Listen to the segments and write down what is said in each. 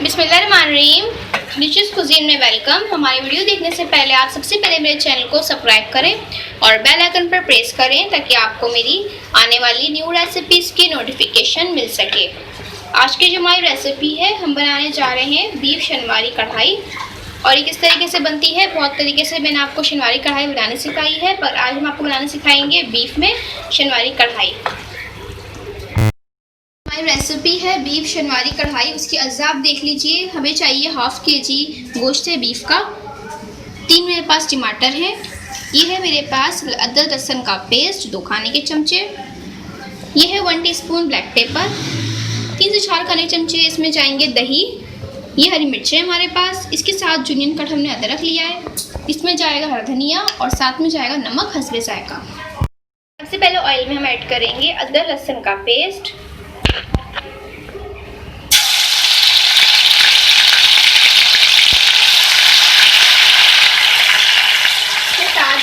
बिस्मिल्लाहिर्रहमानिर्रहीम। Dishes cuisine में welcome. हमारी वीडियो देखने से पहले आप सबसे पहले मेरे चैनल को सब्सक्राइब करें और बेल आइकन पर प्रेस करें ताकि आपको मेरी आने वाली न्यू रेसिपीज़ की नोटिफिकेशन मिल सके। आज की जो हमारी रेसिपी है, हम बनाने जा रहे हैं बीफ शनवारी कढ़ाई। और ये किस तरीके से बनती है, बहुत तरीके से मैंने आपको शनवारी कढ़ाई बनाने सिखाई है, पर आज हम आपको बनाने सिखाएंगे बीफ में शनवारी कढ़ाई। हमारी रेसिपी है बीफ शनवारी कढ़ाई। उसके अज्जा आप देख लीजिए। हमें चाहिए हाफ केजी गोश्त है बीफ का। 3 मेरे पास टमाटर है। ये है मेरे पास अदरक लहसुन का पेस्ट 2 खाने के चमचे। ये है 1 टीस्पून ब्लैक पेपर। 3 से 4 खाने के चमचे इसमें जाएंगे दही। ये हरी मिर्चें हमारे पास। इसके साथ जूनियन कट हमने अदरक लिया है। इसमें जाएगा हरा धनिया और साथ में जाएगा नमक हस्बे जायका। सबसे पहले ऑयल में हम ऐड करेंगे अदरक लहसुन का पेस्ट।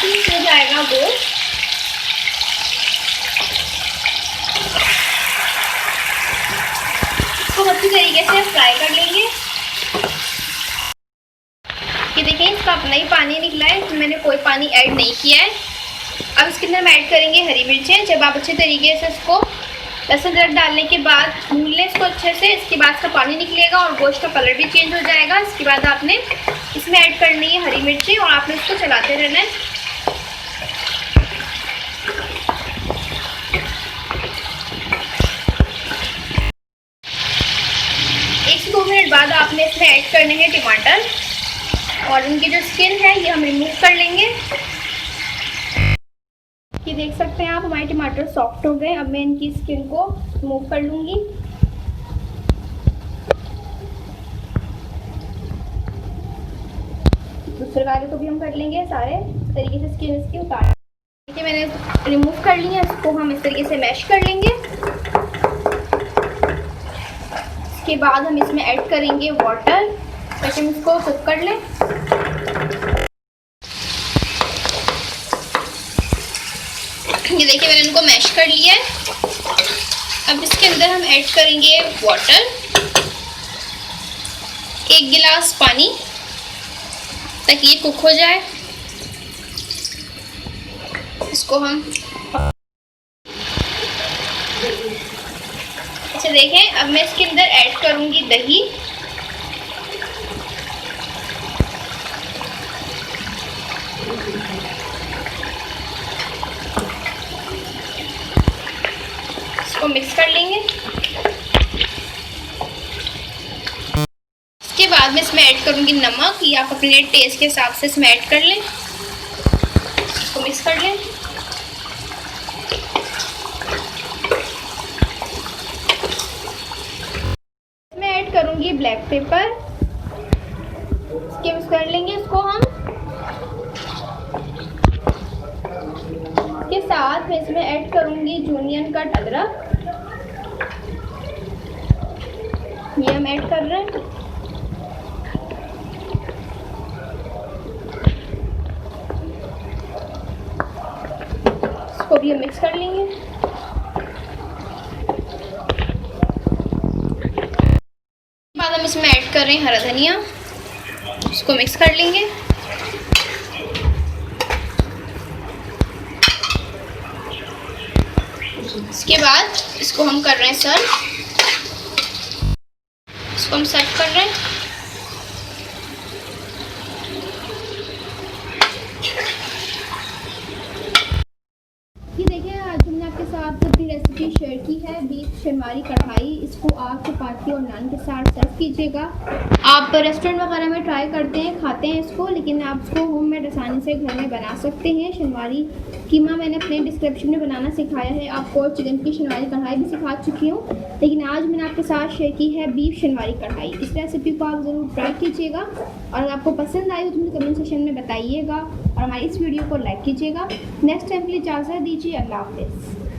इसमें जाएगा गोश्त। इसको अच्छी तरीके से फ्राई कर लेंगे। ये देखिए, इसका अपना ही पानी निकला है, इसमें मैंने कोई पानी ऐड नहीं किया है। अब इसके अंदर हम ऐड करेंगे हरी मिर्चें। जब आप अच्छे तरीके से इसको लहसुन अदरक डालने के बाद भून लें इसको अच्छे से, इसके बाद इसका पानी निकलेगा और गोश्त का कलर भी चेंज हो जाएगा। इसके बाद आपने इसमें ऐड करनी है हरी मिर्चें और आपने इसको चलाते रहना है। 1 से 2 मिनट बाद आपने इसमें ऐड करने हैं टमाटर और इनकी जो स्किन है ये हम रिमूव कर लेंगे। ये देख सकते हैं आप, हमारे टमाटर सॉफ्ट हो गए। अब मैं इनकी स्किन को रिमूव कर लूँगी। दूसरे वाले को भी हम कर लेंगे सारे तरीके से स्किन इसकी उतार। देखिए मैंने रिमूव कर ली है। इसको हम इस तरीके से मैश कर लेंगे। इसके बाद हम इसमें ऐड करेंगे वाटर ताकि हम इसको कुक कर लें। ये देखिए मैंने इनको मैश कर लिया है। अब इसके अंदर हम ऐड करेंगे वाटर, 1 गिलास पानी ताकि ये कुक हो जाए। इसको हम अच्छा देखें। अब मैं इसके अंदर ऐड करूंगी दही। इसको मिक्स कर लेंगे। इसके बाद मैं इसमें ऐड करूंगी नमक। ये आप अपने टेस्ट के हिसाब से इसमें ऐड कर लें। इसको मिक्स कर लें। करूंगी ब्लैक पेपर। इसके मिक्स कर लेंगे इसको हम। के साथ मैं इसमें ऐड करूंगी जूनियन कट अदरक। ये हम ऐड कर रहे हैं। इसको भी हम मिक्स कर लेंगे। हम इसमें ऐड कर रहे हैं हरा धनिया। इसको मिक्स कर लेंगे। इसके बाद इसको हम कर रहे हैं सर्व। इसको हम सर्व कर रहे हैं। ये देखिए, आज हमने आपके साथ अपनी रेसिपी शेयर की है बीफ शनवारी कढ़ाई। इसको आप चपाती और नान के साथ सर्व कीजिएगा। आप रेस्टोरेंट वगैरह में ट्राई करते हैं, खाते हैं इसको, लेकिन आप इसको होममेड आसानी से घर में बना सकते हैं। शनवारी कीमा मैंने अपने डिस्क्रिप्शन में बनाना सिखाया है आपको। चिकन की शनवारी कढ़ाई भी सिखा चुकी हूँ, लेकिन आज मैंने आपके साथ शेयर की है बीफ शनवारी कढ़ाई। इस रेसिपी को आप ज़रूर ट्राई कीजिएगा और अगर आपको पसंद आई तो मुझे कमेंट सेक्शन में बताइएगा और हमारी इस वीडियो को लाइक कीजिएगा। नेक्स्ट टाइम के लिए इजाज़त दीजिए। अल्लाह हाफ़िज़।